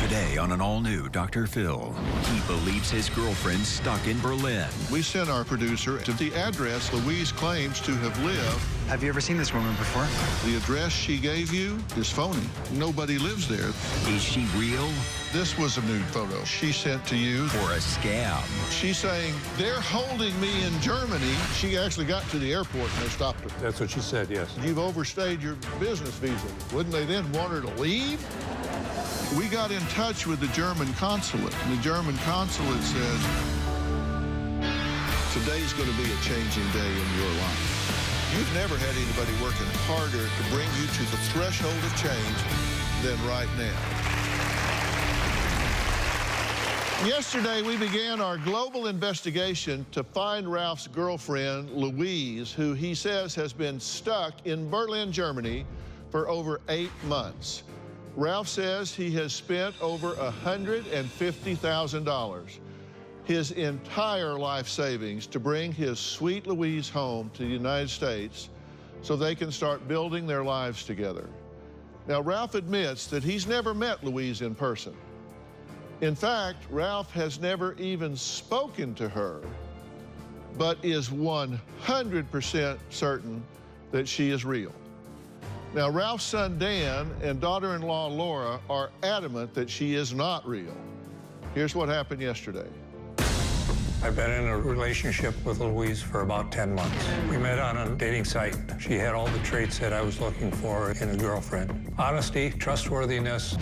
Today on an all-new Dr. Phil, he believes his girlfriend's stuck in Berlin. We sent our producer to the address Louise claims to have lived. Have you ever seen this woman before? The address she gave you is phony. Nobody lives there. Is she real This was a nude photo she sent to you. or a scam? She's saying, they're holding me in Germany. She actually got to the airport and they stopped her. That's what she said, yes. You've overstayed your business visa. Wouldn't they then want her to leave? We got in touch with the German consulate, and the German consulate said, today's going to be a changing day in your life. You've never had anybody working harder to bring you to the threshold of change than right now. Yesterday, we began our global investigation to find Ralph's girlfriend, Louise, who he says has been stuck in Berlin, Germany for over 8 months. Ralph says he has spent over $150,000, his entire life savings, to bring his sweet Louise home to the United States so they can start building their lives together. Now, Ralph admits that he's never met Louise in person. In fact, Ralph has never even spoken to her, but is 100% certain that she is real. Now, Ralph's son, Dan, and daughter-in-law, Laura, are adamant that she is not real. Here's what happened yesterday. I've been in a relationship with Louise for about 10 months. We met on a dating site. She had all the traits that I was looking for in a girlfriend. Honesty, trustworthiness.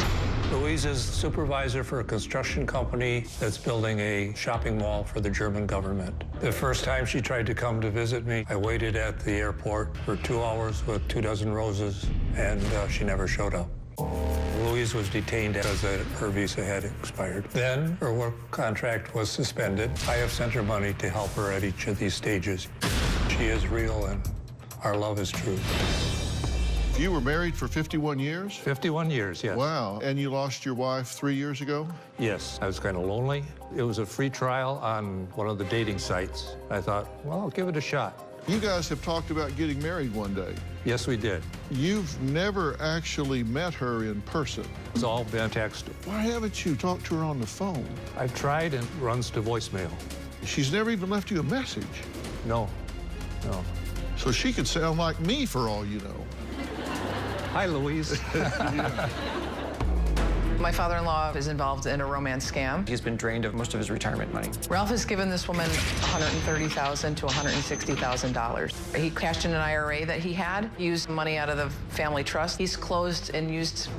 Louise is supervisor for a construction company that's building a shopping mall for the German government. The first time she tried to come to visit me, I waited at the airport for 2 hours with 24 roses, and she never showed up. Louise was detained because her visa had expired. Then her work contract was suspended. I have sent her money to help her at each of these stages. She is real, and our love is true. You were married for 51 years? 51 years, yes. Wow. And you lost your wife 3 years ago? Yes, I was kind of lonely. It was a free trial on one of the dating sites. I thought, well, I'll give it a shot. You guys have talked about getting married one day. Yes, we did. You've never actually met her in person. It's all been text. Why haven't you talked to her on the phone? I've tried, and it runs to voicemail. She's never even left you a message. No, no. So she could sound like me for all you know. Hi, Louise. My father-in-law is involved in a romance scam. He's been drained of most of his retirement money. Ralph has given this woman $130,000 to $160,000. He cashed in an IRA that he had, used money out of the family trust. He's closed and used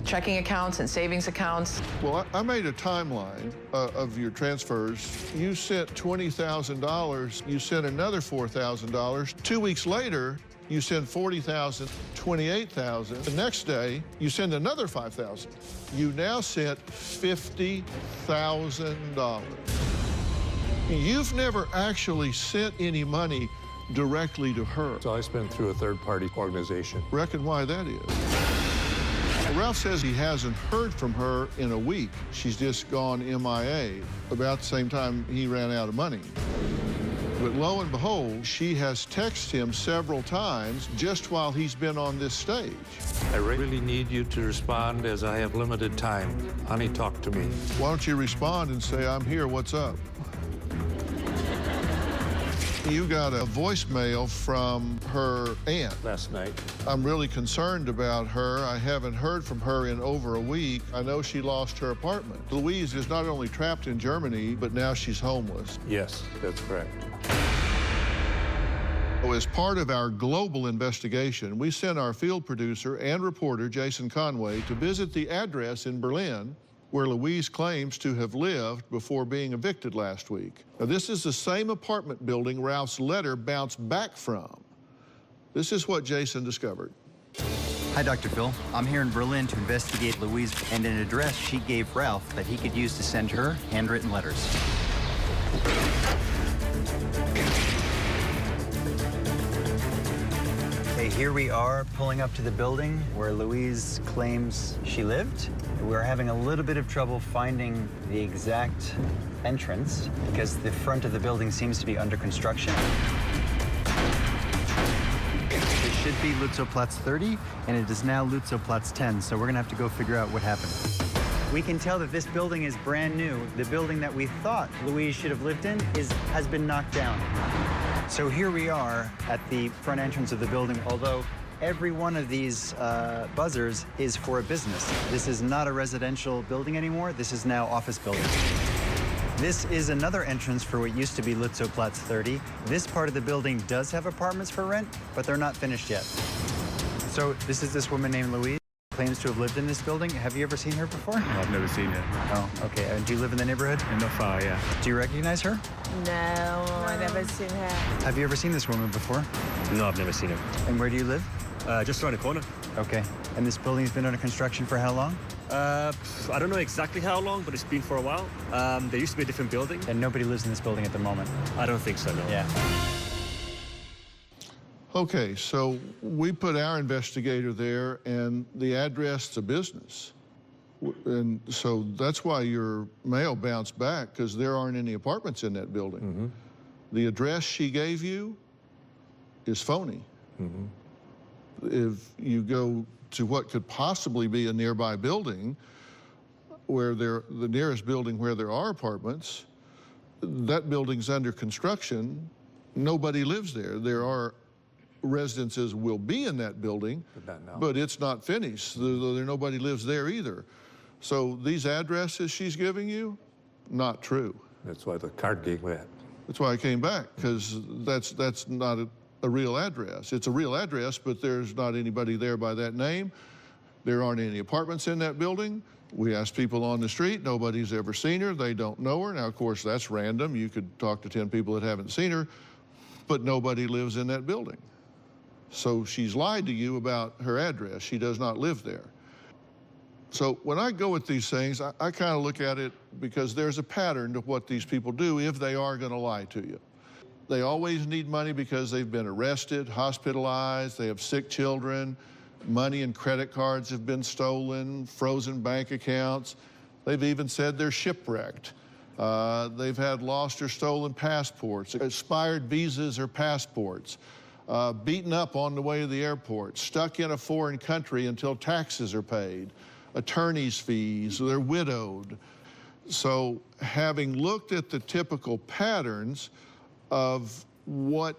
checking accounts and savings accounts. Well, I made a timeline of your transfers. You sent $20,000. You sent another $4,000. 2 weeks later, you send $40,000, $28,000. The next day, you send another $5,000. You now sent $50,000. You've never actually sent any money directly to her. So I spent through a third-party organization. Reckon why that is. Ralph says he hasn't heard from her in a week. She's just gone MIA about the same time he ran out of money. But lo and behold, she has texted him several times just while he's been on this stage. I really need you to respond as I have limited time. Honey, talk to me. Why don't you respond and say, I'm here, what's up? You got a voicemail from her aunt. Last night. I'm really concerned about her. I haven't heard from her in over a week. I know she lost her apartment. Louise is not only trapped in Germany, but now she's homeless. Yes, that's correct. As part of our global investigation, we sent our field producer and reporter, Jason Conway, to visit the address in Berlin where Louise claims to have lived before being evicted last week. Now, this is the same apartment building Ralph's letter bounced back from. This is what Jason discovered. Hi, Dr. Phil. I'm here in Berlin to investigate Louise and an address she gave Ralph that he could use to send her handwritten letters. Okay, here we are pulling up to the building where Louise claims she lived. We're having a little bit of trouble finding the exact entrance because the front of the building seems to be under construction. It should be Lutzowplatz 30, and it is now Lutzowplatz 10, so we're gonna have to go figure out what happened. We can tell that this building is brand new. The building that we thought Louise should have lived in has been knocked down. So here we are at the front entrance of the building, although every one of these buzzers is for a business. This is not a residential building anymore. This is now office building. This is another entrance for what used to be Lutzowplatz 30. This part of the building does have apartments for rent, but they're not finished yet. So this is this woman named Louise. Claims to have lived in this building. Have you ever seen her before? No, I've never seen her. Oh, okay. Do you live in the neighborhood? Not far, yeah. Do you recognize her? No, I never seen her. Have you ever seen this woman before? No, I've never seen her. And where do you live? Just around the corner. Okay. And this building's been under construction for how long? I don't know exactly how long, but it's been for a while. There used to be a different building. And nobody lives in this building at the moment? I don't think so, no. Yeah. Okay, so we put our investigator there, and the address to business. And so that's why your mail bounced back, because there aren't any apartments in that building. Mm-hmm. The address she gave you is phony. Mm-hmm. If you go to what could possibly be a nearby building, where the nearest building where there are apartments, that building's under construction. Nobody lives there. There are residences will be in that building, but it's not finished. Nobody lives there either. So these addresses she's giving you, not true. That's why the card game went. That's why I came back, because that's not a real address. It's a real address, but there's not anybody there by that name. There aren't any apartments in that building. We asked people on the street. Nobody's ever seen her. They don't know her. Now, of course, that's random. You could talk to 10 people that haven't seen her, but nobody lives in that building. So she's lied to you about her address. She does not live there. So when I go with these things, I kind of look at it because there's a pattern to what these people do if they are going to lie to you. They always need money because they've been arrested, hospitalized, they have sick children, money and credit cards have been stolen, frozen bank accounts. They've even said they're shipwrecked. They've had lost or stolen passports, expired visas or passports. Beaten up on the way to the airport, stuck in a foreign country until taxes are paid, attorney's fees, they're widowed. So having looked at the typical patterns of what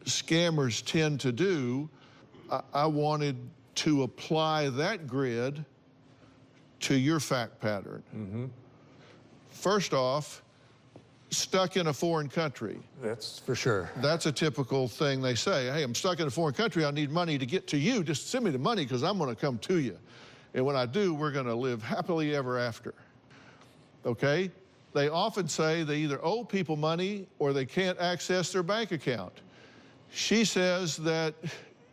scammers tend to do, I wanted to apply that grid to your fact pattern. Mm-hmm. First off, stuck in a foreign country. That's for sure. That's a typical thing they say. Hey, I'm stuck in a foreign country. I need money to get to you. Just send me the money because I'm going to come to you. And when I do, we're going to live happily ever after. Okay? They often say they either owe people money or they can't access their bank account. She says that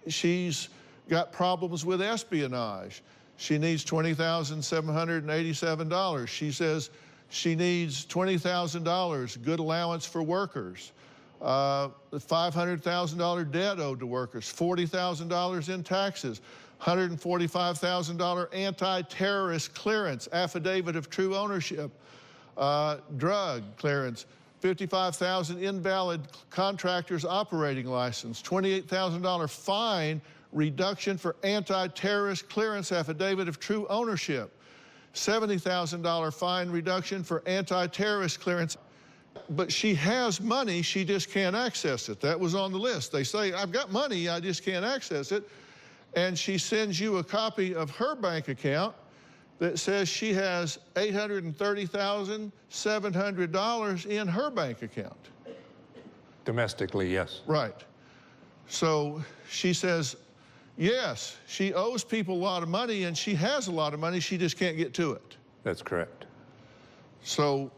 she's got problems with espionage. She needs $20,787. She says she needs $20,000, good allowance for workers, $500,000 debt owed to workers, $40,000 in taxes, $145,000 anti-terrorist clearance, affidavit of true ownership, drug clearance, $55,000 invalid contractor's operating license, $28,000 fine reduction for anti-terrorist clearance, affidavit of true ownership, $70,000 fine reduction for anti-terrorist clearance. But she has money, she just can't access it. That was on the list. They say, I've got money, I just can't access it. And she sends you a copy of her bank account that says she has $830,700 in her bank account. Domestically, yes. Right. So she says, yes, she owes people a lot of money and she has a lot of money, she just can't get to it. That's correct. So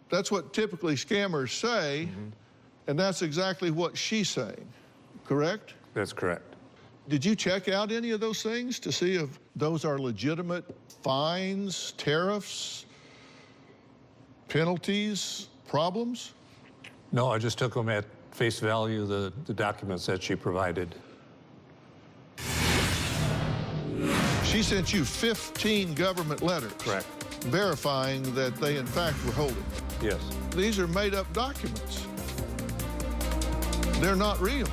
that's what typically scammers say, and that's exactly what she's saying, correct? That's correct. Did you check out any of those things to see if those are legitimate fines, tariffs, penalties, problems? No, I just took them at face value, the documents that she provided. She sent you 15 government letters. Correct. Verifying that they, in fact, were holding. Yes. These are made-up documents. They're not real.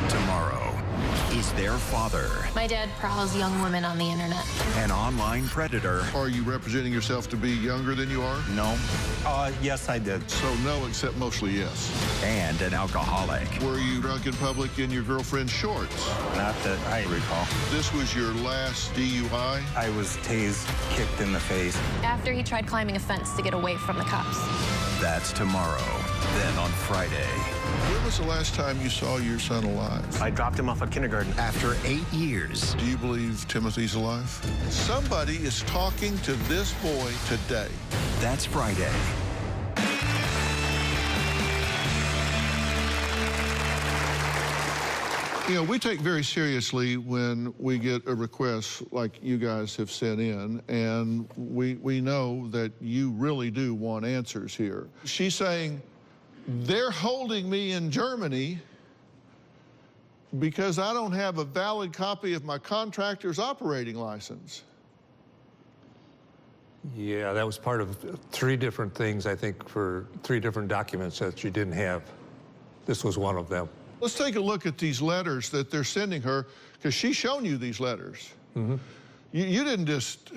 Tomorrow, is is their father, My dad prowls young women on the internet. an online predator, Are you representing yourself to be younger than you are? No. Yes, I did. So no, except mostly yes. and an alcoholic. Were you drunk in public in your girlfriend's shorts? Not that I recall. This was your last DUI? I was tased, kicked in the face. After he tried climbing a fence to get away from the cops. That's tomorrow. Then on Friday, When was the last time you saw your son alive? I dropped him off at kindergarten. after 8 years, Do you believe Timothy's alive? Somebody is talking to this boy today. that's Friday. You know, we take very seriously when we get a request like you guys have sent in, and we know that you really do want answers here. She's saying, they're holding me in Germany because I don't have a valid copy of my contractor's operating license. Yeah, that was part of 3 different things, I think, for 3 different documents that you didn't have. This was one of them. Let's take a look at these letters that they're sending her, because she's shown you these letters. You didn't just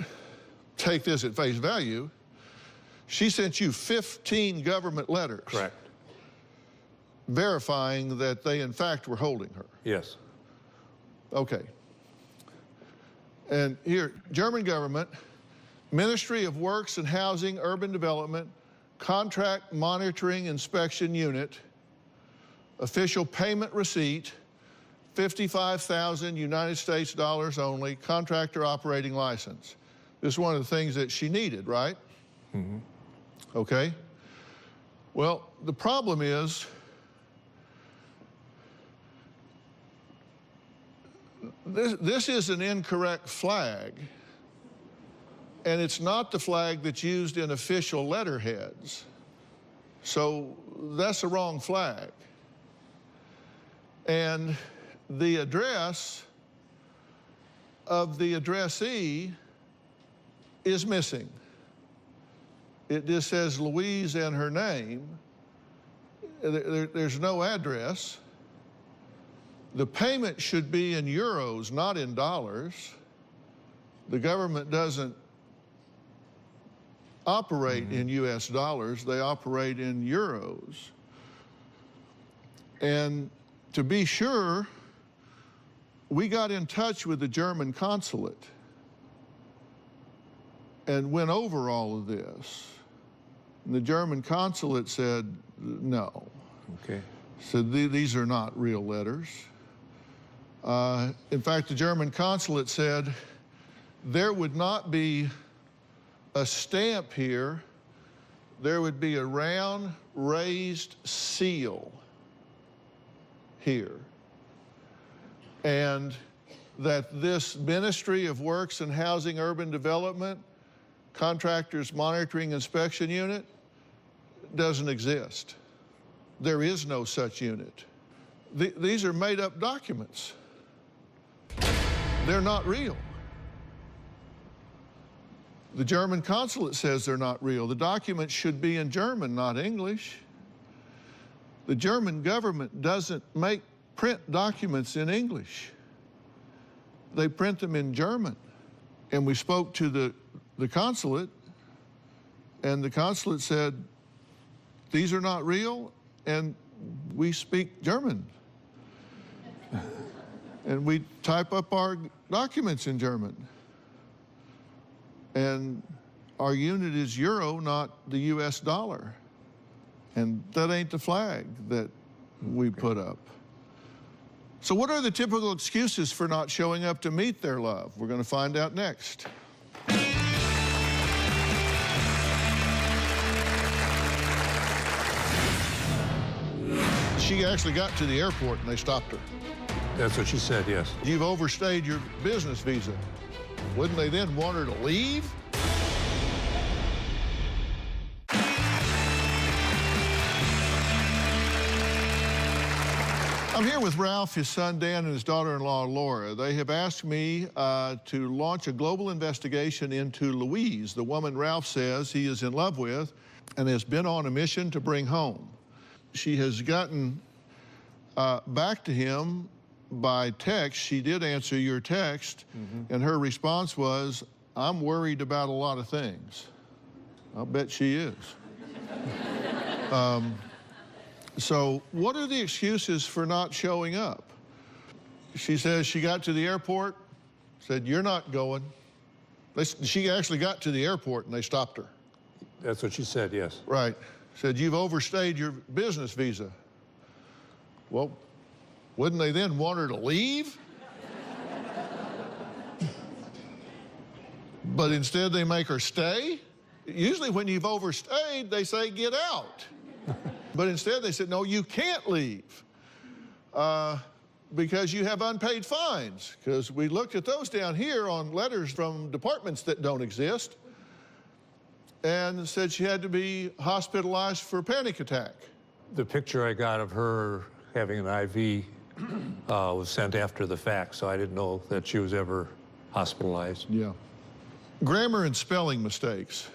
take this at face value. She sent you 15 government letters. Correct. Verifying that they, in fact, were holding her. Yes. Okay. And here, German government, Ministry of Works and Housing, Urban Development, Contract Monitoring Inspection Unit, official payment receipt, 55,000 United States dollars only, contractor operating license. This is one of the things that she needed, right? Okay. Well, the problem is, this is an incorrect flag, and it's not the flag that's used in official letterheads. So that's the wrong flag. And the address of the addressee is missing. It just says Louise and her name. There's no address. The payment should be in euros, not in dollars. The government doesn't operate in US dollars, they operate in euros. And to be sure, we got in touch with the German consulate and went over all of this. And the German consulate said, no. Okay. Said, these are not real letters. In fact, the German consulate said there would not be a stamp here, there would be a round raised seal here. And that this Ministry of Works and Housing Urban Development, Contractors Monitoring Inspection Unit, doesn't exist. There is no such unit. These are made-up documents. They're not real. The German consulate says they're not real. The documents should be in German, not English. The German government doesn't print documents in English. They print them in German. And we spoke to the consulate, and the consulate said, these are not real, and we speak German. And we type up our documents in German. And our unit is euro, not the US dollar. And that ain't the flag that we put up. So what are the typical excuses for not showing up to meet their love? We're going to find out next. She actually got to the airport and they stopped her. That's what she said, yes. You've overstayed your business visa. Wouldn't they then want her to leave? I'm here with Ralph, his son Dan, and his daughter-in-law Laura. They have asked me to launch a global investigation into Louise, the woman Ralph says he is in love with and has been on a mission to bring home. She has gotten back to him by text. She did answer your text, and her response was, "I'm worried about a lot of things." I'll bet she is. So what are the excuses for not showing up? She says she got to the airport, said, "You're not going." She actually got to the airport and they stopped her. That's what she said, yes. Right. Said, "You've overstayed your business visa." Well, wouldn't they then want her to leave? But instead they make her stay. Usually when you've overstayed, they say, "Get out." But instead they said, "No, you can't leave because you have unpaid fines." Because we looked at those down here on letters from departments that don't exist, and said she had to be hospitalized for a panic attack. The picture I got of her having an IV was sent after the fact, so I didn't know that she was ever hospitalized. Yeah. Grammar and spelling mistakes.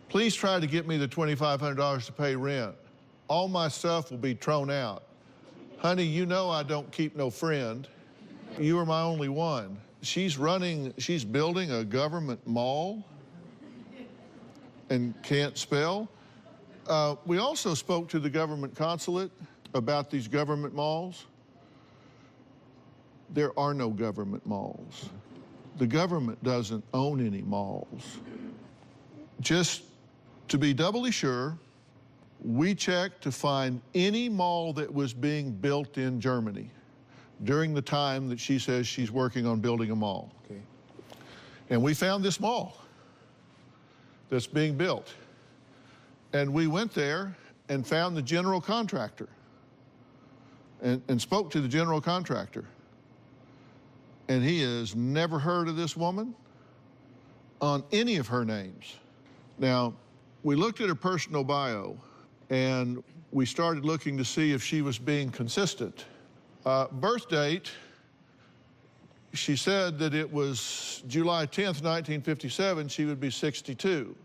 "Please try to get me the $2,500 to pay rent. All my stuff will be thrown out. Honey, you know I don't keep no friend. You are my only one." She's building a government mall and can't spell. We also spoke to the government consulate about these government malls. There are no government malls. The government doesn't own any malls. Just to be doubly sure, we checked to find any mall that was being built in Germany during the time that she says she's working on building a mall. Okay. And we found this mall that's being built. And we went there and found the general contractor and spoke to the general contractor. And he has never heard of this woman on any of her names. Now, we looked at her personal bio and we started looking to see if she was being consistent. Birth date, she said that it was July 10th, 1957, she would be 62.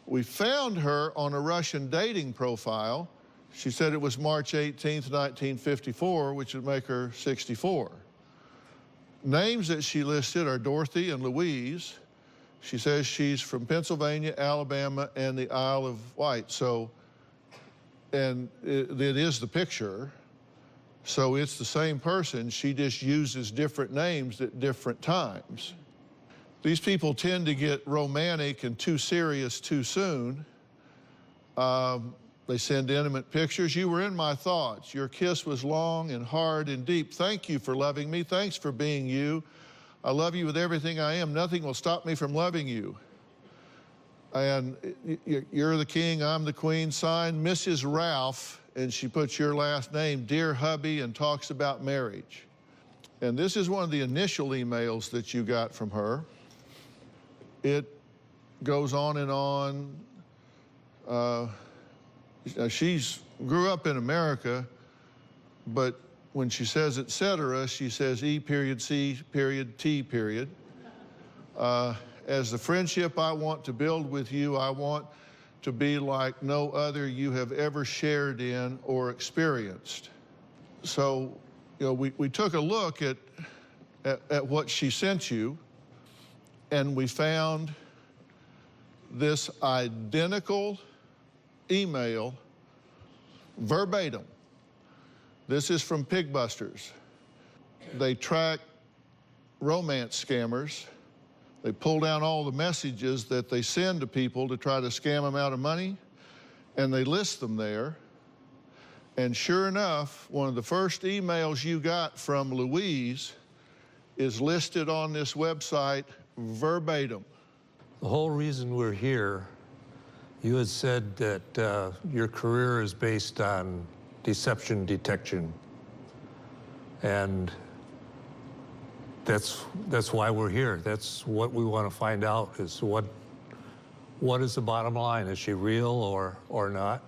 We found her on a Russian dating profile. She said it was March 18th, 1954, which would make her 64. Names that she listed are Dorothy and Louise. She says she's from Pennsylvania, Alabama, and the Isle of Wight. So, and it is the picture. So it's the same person. She just uses different names at different times. These people tend to get romantic and too serious too soon. They send intimate pictures. "You were in my thoughts. Your kiss was long and hard and deep. Thank you for loving me. Thanks for being you. I love you with everything I am. Nothing will stop me from loving you. And you're the king, I'm the queen." Signed, Mrs. Ralph, and she puts your last name, "Dear hubby," and talks about marriage. And this is one of the initial emails that you got from her. It goes on and on. She's grew up in America, but when she says etc., she says E period C period T period. "As the friendship I want to build with you, I want to be like no other you have ever shared in or experienced." So, you know, we took a look at what she sent you, and we found this identical email verbatim. This is from Pigbusters. They track romance scammers. They pull down all the messages that they send to people to try to scam them out of money, and they list them there. And sure enough, one of the first emails you got from Louise is listed on this website verbatim. The whole reason we're here, you had said that your career is based on deception detection. And that's why we're here. That's what we want to find out, is what is the bottom line? Is she real or not?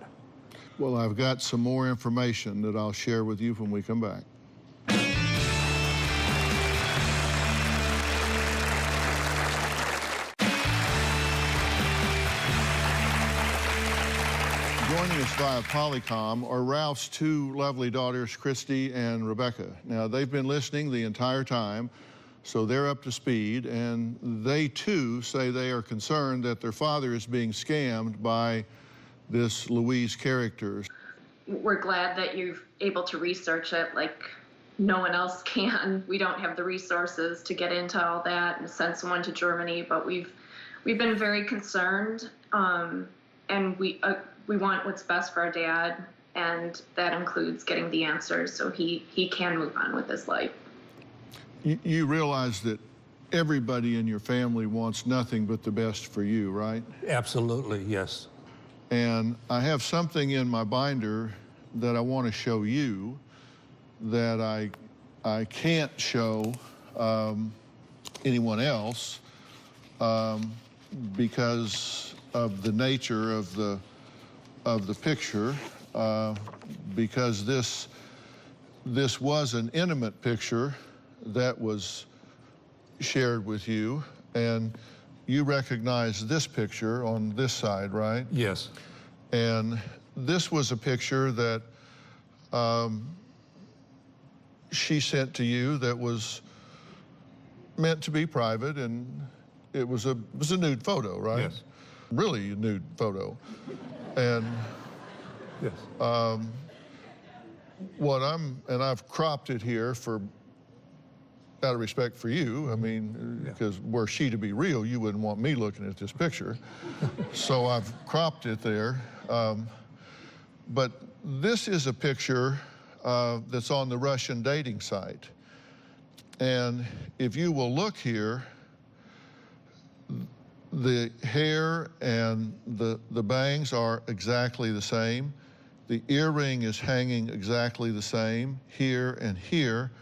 Well, I've got some more information that I'll share with you when we come back. Joining us via Polycom are Ralph's two lovely daughters, Christy and Rebecca. Now, they've been listening the entire time, so they're up to speed, and they, too, say they are concerned that their father is being scammed by this Louise character. We're glad that you're able to research it like no one else can. We don't have the resources to get into all that and send someone to Germany, but we've been very concerned, and we want what's best for our dad, and that includes getting the answers so he can move on with his life. You realize that everybody in your family wants nothing but the best for you, right? Absolutely, yes. And I have something in my binder that I want to show you that I can't show anyone else because of the nature of the picture, because this was an intimate picture that was shared with you, and you recognize this picture on this side, right? Yes. And this was a picture that she sent to you that was meant to be private, and it was a nude photo, right? Yes. Really a nude photo. And yes. And I've cropped it here out of respect for you. I mean, because were she to be real, you wouldn't want me looking at this picture. So I've cropped it there. But this is a picture that's on the Russian dating site. And if you will look here, the hair and the bangs are exactly the same. The earring is hanging exactly the same here and here.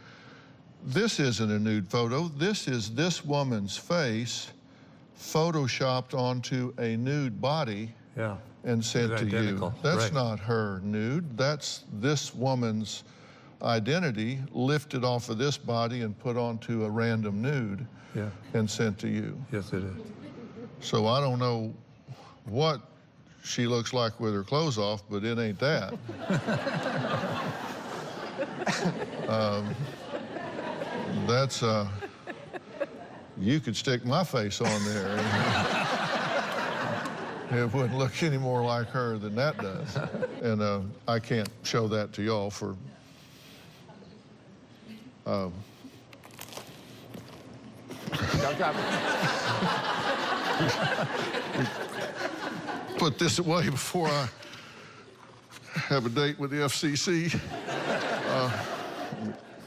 This isn't a nude photo. This is this woman's face photoshopped onto a nude body and sent to you. That's not her nude. That's this woman's identity lifted off of this body and put onto a random nude and sent to you. Yes, it is. So I don't know what she looks like with her clothes off, but it ain't that. That's, you could stick my face on there. It wouldn't look any more like her than that does. And I can't show that to y'all for... Put this away before I have a date with the FCC.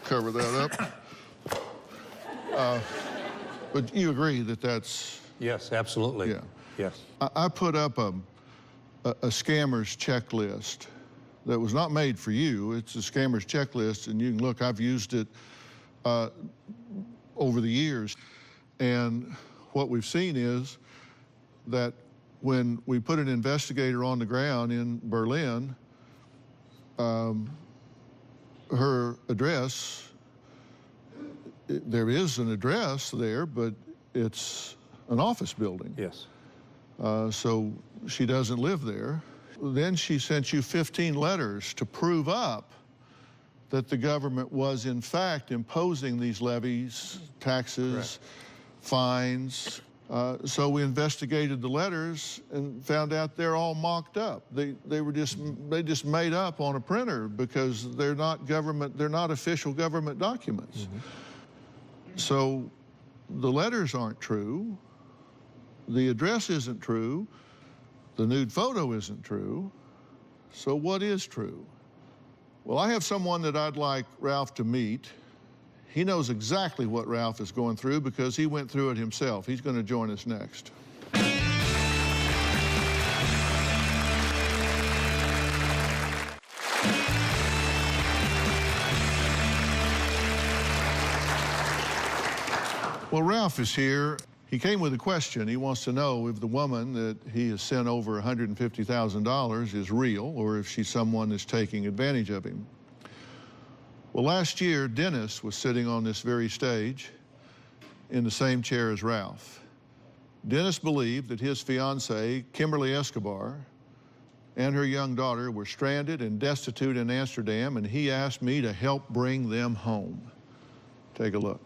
Cover that up. But you agree that that's... Yes, absolutely. Yeah. Yes. I put up a scammer's checklist that was not made for you. It's a scammer's checklist, and you can look. I've used it over the years. And what we've seen is that when we put an investigator on the ground in Berlin, her address, there is an address there, but it's an office building. Yes. So she doesn't live there. Then she sent you 15 letters to prove up that the government was in fact imposing these levies, taxes, fines. So we investigated the letters and found out they're all mocked up. They just made up on a printer because they're not official government documents. Mm-hmm. So the letters aren't true. The address isn't true. The nude photo isn't true. So what is true? Well, I have someone that I'd like Ralph to meet. He knows exactly what Ralph is going through because he went through it himself. He's going to join us next. Well, Ralph is here. He came with a question. He wants to know if the woman that he has sent over $150,000 is real or if she's someone that's taking advantage of him. Well, last year, Dennis was sitting on this very stage in the same chair as Ralph. Dennis believed that his fiancée, Kimberly Escobar, and her young daughter were stranded and destitute in Amsterdam, and he asked me to help bring them home. Take a look.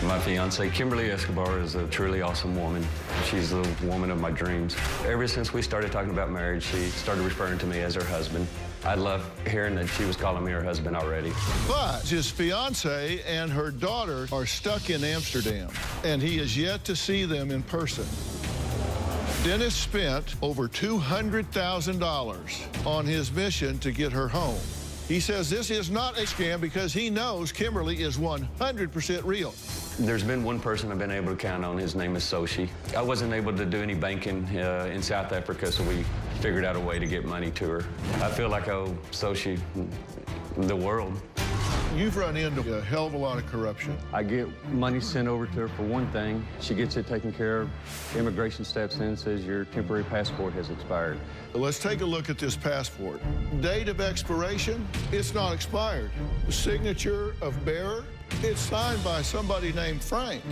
My fiancée, Kimberly Escobar, is a truly awesome woman. She's the woman of my dreams. Ever since we started talking about marriage, she started referring to me as her husband. I love hearing that she was calling me her husband already. But his fiancée and her daughter are stuck in Amsterdam, and he is yet to see them in person. Dennis spent over $200,000 on his mission to get her home. He says this is not a scam because he knows Kimberly is 100% real. There's been one person I've been able to count on. His name is Soshi. I wasn't able to do any banking in South Africa, so we figured out a way to get money to her. I feel like I owe Soshi the world. You've run into a hell of a lot of corruption. I get money sent over to her for one thing. She gets it taken care of. Immigration steps in and says your temporary passport has expired. Let's take a look at this passport. Date of expiration, it's not expired. The signature of bearer, it's signed by somebody named Frank.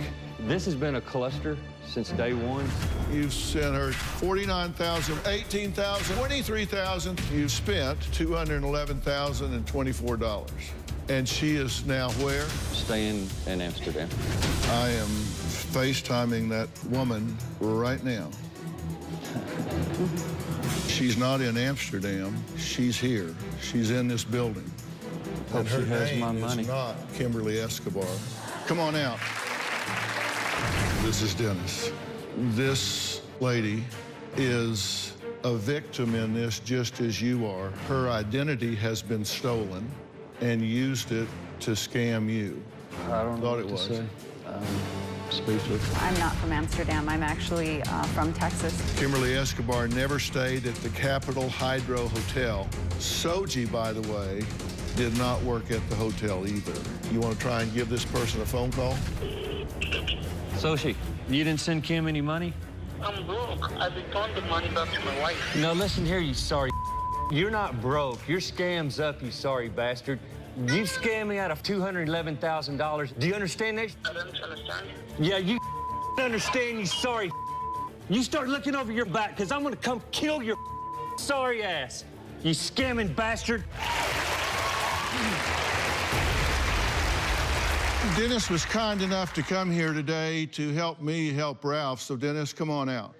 This has been a cluster since day one. You've sent her $49,000, $18,000, $23,000. You've spent $211,024. And she is now where? Staying in Amsterdam. I am FaceTiming that woman right now. She's not in Amsterdam. She's here. She's in this building. Hope she has my money. Is not Kimberly Escobar. Come on out. This is Dennis. This lady is a victim in this just as you are. Her identity has been stolen and used it to scam you. I don't know what to it was. say. Speechless. I'm not from Amsterdam. I'm actually from Texas. Kimberly Escobar never stayed at the Capitol Hydro Hotel. Soji, by the way, did not work at the hotel either. You want to try and give this person a phone call? Soshi, you didn't send Kim any money? I'm broke. I returned the money back to my wife. No, listen here, you sorry. You're not broke. Your scam's up, you sorry bastard. You scammed me out of $211,000. Do you understand that? I don't understand. Yeah, you understand, you sorry. You start looking over your back, because I'm going to come kill your sorry ass. You scamming bastard. Dennis was kind enough to come here today to help me help Ralph. So, Dennis, come on out.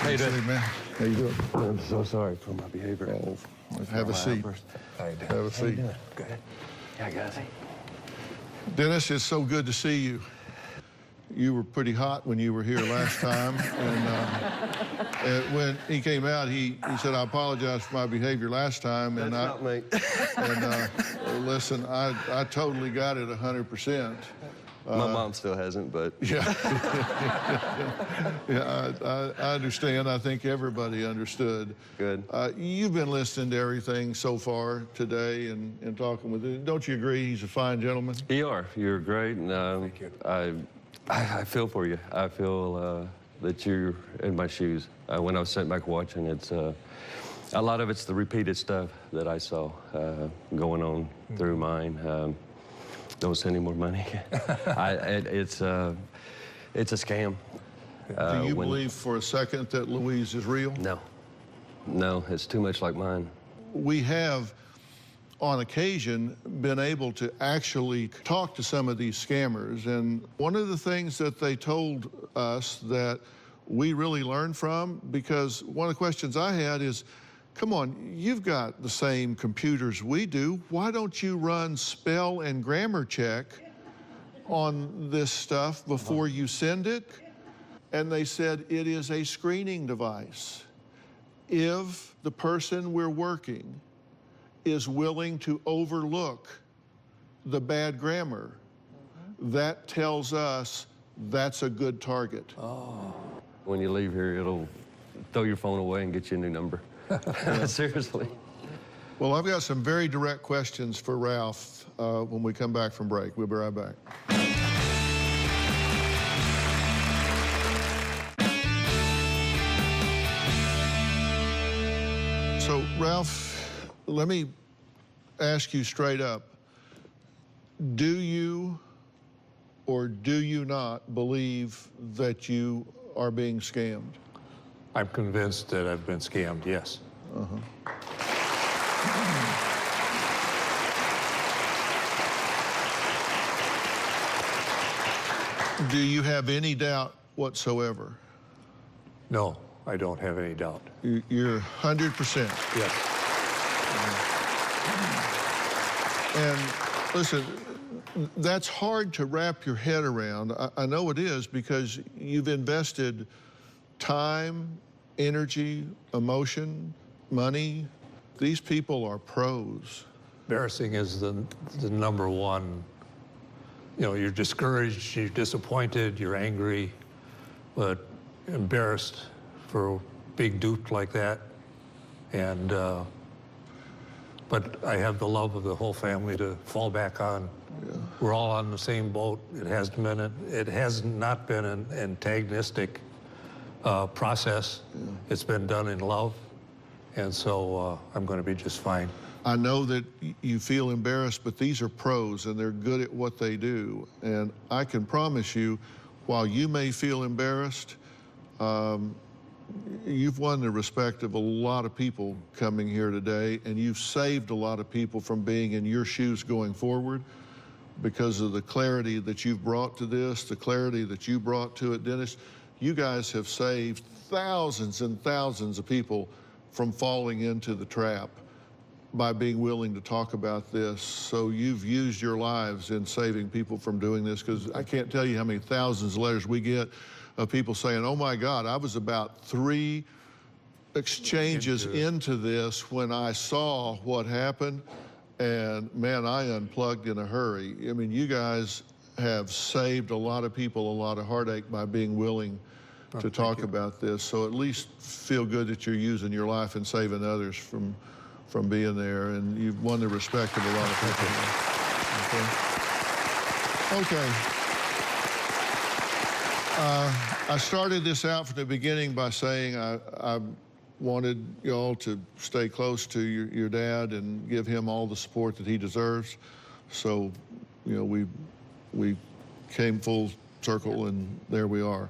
How you doing, man? How you doing? I'm so sorry for my behavior. Oh, have a seat. Have a seat. Good. Yeah, guys. Dennis, it's so good to see you. You were pretty hot when you were here last time, and when he came out, he said, "I apologize for my behavior last time." And That's not me. And listen, I totally got it 100%. My mom still hasn't, but yeah, yeah, I understand. I think everybody understood. Good. You've been listening to everything so far today and talking with him. Don't you agree? He's a fine gentleman. You are. You're great. And, thank you. I feel for you. I feel that you're in my shoes. When I was sitting back watching, it's a lot of it's the repeated stuff that I saw going on through mine. Don't send any more money. It's a scam. Do you believe for a second that Louise is real? No. No, it's too much like mine. We have, on occasion, been able to actually talk to some of these scammers. And one of the things that they told us that we really learned from, because one of the questions I had is, come on, you've got the same computers we do. Why don't you run spell and grammar check on this stuff before you send it? And they said it is a screening device. If the person we're working is willing to overlook the bad grammar, that tells us that's a good target. Oh. When you leave here, it'll throw your phone away and get you a new number. Seriously. Well, I've got some very direct questions for Ralph when we come back from break. We'll be right back. So, Ralph, let me ask you straight up, do you or do you not believe that you are being scammed? I'm convinced that I've been scammed, yes. Do you have any doubt whatsoever? No, I don't have any doubt. You're 100%. Yes. And listen, that's hard to wrap your head around. I know it is, because you've invested time, energy, emotion, money. These people are pros. Embarrassing is the number one. You know, you're discouraged, you're disappointed, you're angry, but embarrassed for a big dupe like that. And, but I have the love of the whole family to fall back on. Yeah. We're all on the same boat. It has not been an antagonistic process. Yeah. It's been done in love, and so I'm going to be just fine. I know that you feel embarrassed, but these are pros, and they're good at what they do. And I can promise you, while you may feel embarrassed, you've won the respect of a lot of people coming here today, and you've saved a lot of people from being in your shoes going forward because of the clarity that you've brought to this, the clarity that you brought to it, Dennis. You guys have saved thousands and thousands of people from falling into the trap by being willing to talk about this. So you've used your lives in saving people from doing this, because I can't tell you how many thousands of letters we get of people saying, oh my God, I was about 3 exchanges into this when I saw what happened, and man, I unplugged in a hurry. I mean, you guys have saved a lot of people a lot of heartache by being willing to talk about this. So at least feel good that you're using your life and saving others from being there, and you've won the respect of a lot of people. Okay. I started this out from the beginning by saying I wanted y'all to stay close to your dad and give him all the support that he deserves. So, you know, we came full circle, and there we are.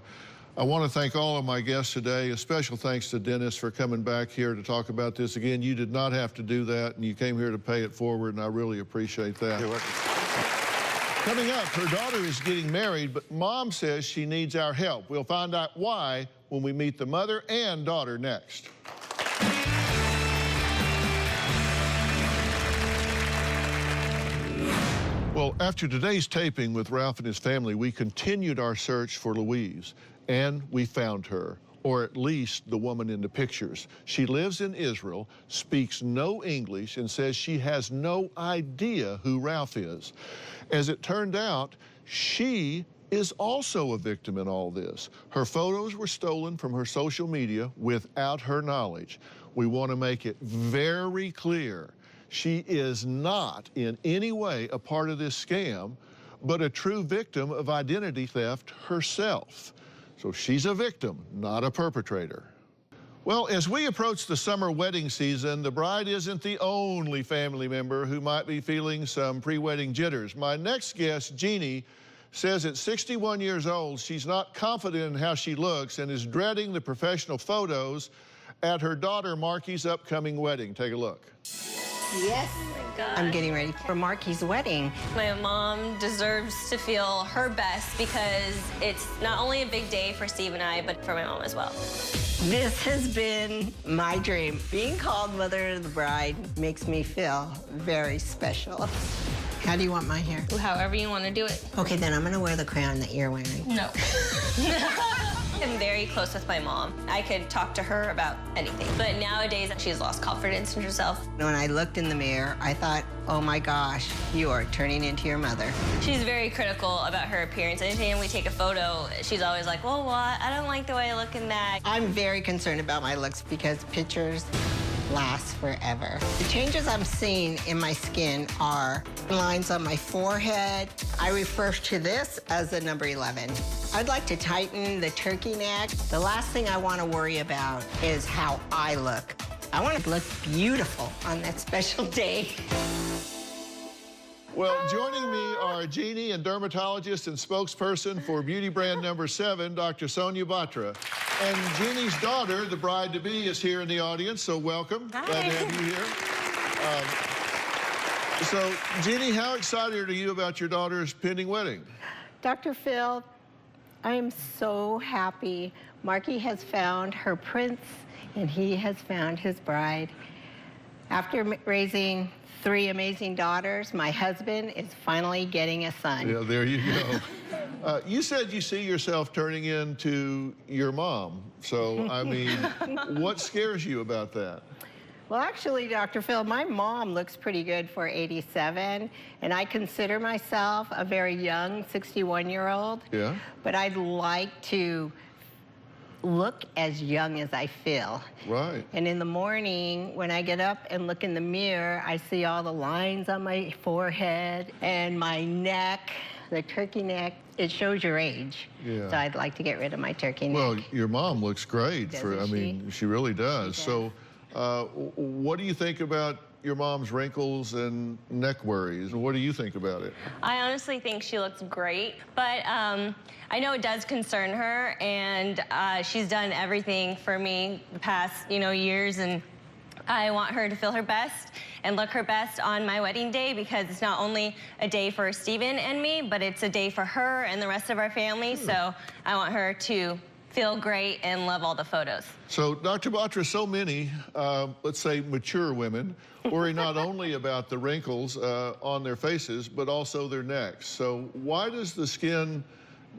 I want to thank all of my guests today. A special thanks to Dennis for coming back here to talk about this. Again, you did not have to do that, and you came here to pay it forward, and I really appreciate that. You're welcome. Coming up, her daughter is getting married, but Mom says she needs our help. We'll find out why when we meet the mother and daughter next. Well, after today's taping with Ralph and his family, we continued our search for Louise, and we found her, or at least the woman in the pictures. She lives in Israel, speaks no English, and says she has no idea who Ralph is. As it turned out, she is also a victim in all this. Her photos were stolen from her social media without her knowledge. We want to make it very clear. She is not in any way a part of this scam, but a true victim of identity theft herself. So she's a victim, not a perpetrator. Well, as we approach the summer wedding season, the bride isn't the only family member who might be feeling some pre-wedding jitters. My next guest, Jeannie, says at 61 years old, she's not confident in how she looks and is dreading the professional photos at her daughter Marky's upcoming wedding. Take a look. Yes. Oh my God. I'm getting ready for Marky's wedding. My mom deserves to feel her best because it's not only a big day for Steve and I, but for my mom as well. This has been my dream. Being called mother of the bride makes me feel very special. How do you want my hair? However you want to do it. Okay, then I'm gonna wear the crown that you're wearing. No. I'm very close with my mom. I could talk to her about anything. But nowadays, she's lost confidence in herself. When I looked in the mirror, I thought, oh my gosh, you are turning into your mother. She's very critical about her appearance. Anytime we take a photo, she's always like, well, what? I don't like the way I look in that. I'm very concerned about my looks because pictures last forever. The changes I'm seeing in my skin are lines on my forehead. I refer to this as the number 11. I'd like to tighten the turkey neck. The last thing I want to worry about is how I look I want to look beautiful on that special day. Well, joining me are Jeannie and dermatologist and spokesperson for beauty brand number 7, Dr. Sonia Batra. And Jeannie's daughter, the bride-to-be, is here in the audience, so welcome. Hi. Glad to have you here. So, Jeannie, how excited are you about your daughter's pending wedding? Dr. Phil, I am so happy. Marky has found her prince, and he has found his bride. After raising 3 amazing daughters, my husband is finally getting a son. Yeah, there you go. You said you see yourself turning into your mom. So, I mean, what scares you about that? Well, actually, Dr. Phil, my mom looks pretty good for 87, and I consider myself a very young 61-year-old. Yeah. But I'd like to look as young as I feel. Right. And in the morning, when I get up and look in the mirror, I see all the lines on my forehead and my neck, the turkey neck. It shows your age. Yeah. So I'd like to get rid of my turkey neck. Well, your mom looks great. Doesn't I mean, she really does. She So, what do you think about your mom's wrinkles and neck worries? What do you think about it? I honestly think she looks great, but I know it does concern her, and she's done everything for me the past, years, and I want her to feel her best and look her best on my wedding day, because it's not only a day for Stephen and me, but it's a day for her and the rest of our family. So I want her to feel great and love all the photos. So, Dr. Batra, so many, let's say mature women, worry not only about the wrinkles on their faces, but also their necks. So why does the skin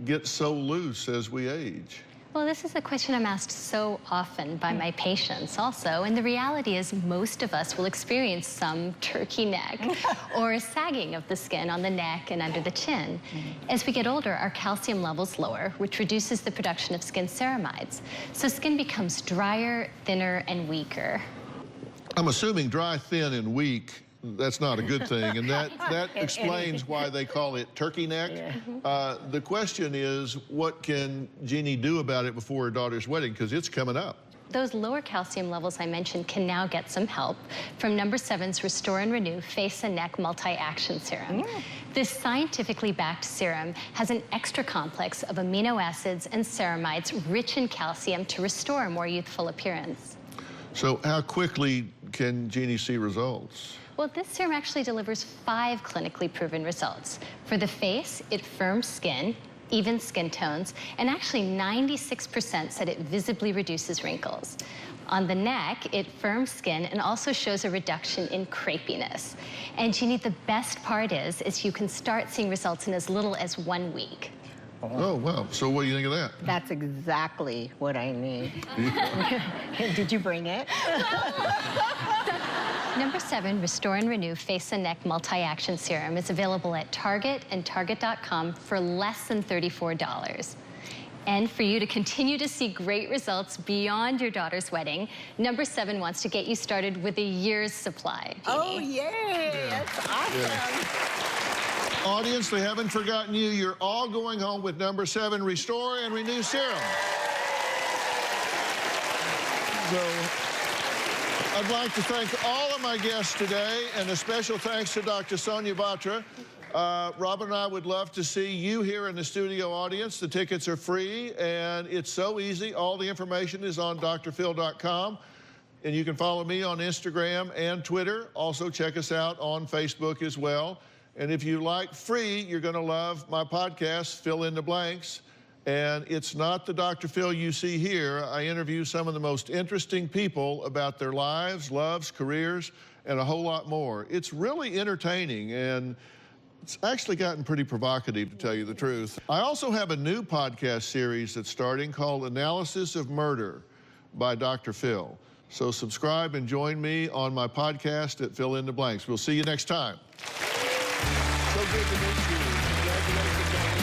get so loose as we age? Well, this is a question I'm asked so often by my patients also, and the reality is most of us will experience some turkey neck or a sagging of the skin on the neck and under the chin. As we get older, our calcium levels lower, which reduces the production of skin ceramides. So skin becomes drier, thinner, and weaker. I'm assuming dry, thin, and weak, that's not a good thing, and that explains why they call it turkey neck. Yeah. The question is, what can Jeannie do about it before her daughter's wedding, because it's coming up? Those lower calcium levels I mentioned can now get some help from number 7's Restore and Renew Face and Neck Multi-Action Serum. This scientifically backed serum has an extra complex of amino acids and ceramides rich in calcium to restore a more youthful appearance. So how quickly can Jeannie see results? Well, this serum actually delivers 5 clinically proven results. For the face, it firms skin, even skin tones, and actually 96% said it visibly reduces wrinkles. On the neck, it firms skin and also shows a reduction in crepiness. And Jeannie, the best part is you can start seeing results in as little as 1 week. Oh, wow. So what do you think of that? That's exactly what I need. Did you bring it? Number 7, Restore and Renew Face and Neck Multi-Action Serum is available at Target and Target.com for less than $34. And for you to continue to see great results beyond your daughter's wedding, Number 7 wants to get you started with a year's supply. Jeannie. Oh, yay! That's awesome. Yeah. Audience, they haven't forgotten you. You're all going home with Number 7 Restore and Renew Serum. So, I'd like to thank all of my guests today, and a special thanks to Dr. Sonia Batra. Robin and I would love to see you here in the studio audience. The tickets are free, and it's so easy. All the information is on drphil.com, and you can follow me on Instagram and Twitter. Also, check us out on Facebook as well. And if you like free, you're going to love my podcast, Fill in the Blanks. And it's not the Dr. Phil you see here. I interview some of the most interesting people about their lives, loves, careers, and a whole lot more. It's really entertaining, and it's actually gotten pretty provocative, to tell you the truth. I also have a new podcast series that's starting called Analysis of Murder by Dr. Phil. So subscribe and join me on my podcast at Fill in the Blanks. We'll see you next time. So good to meet you. Congratulations on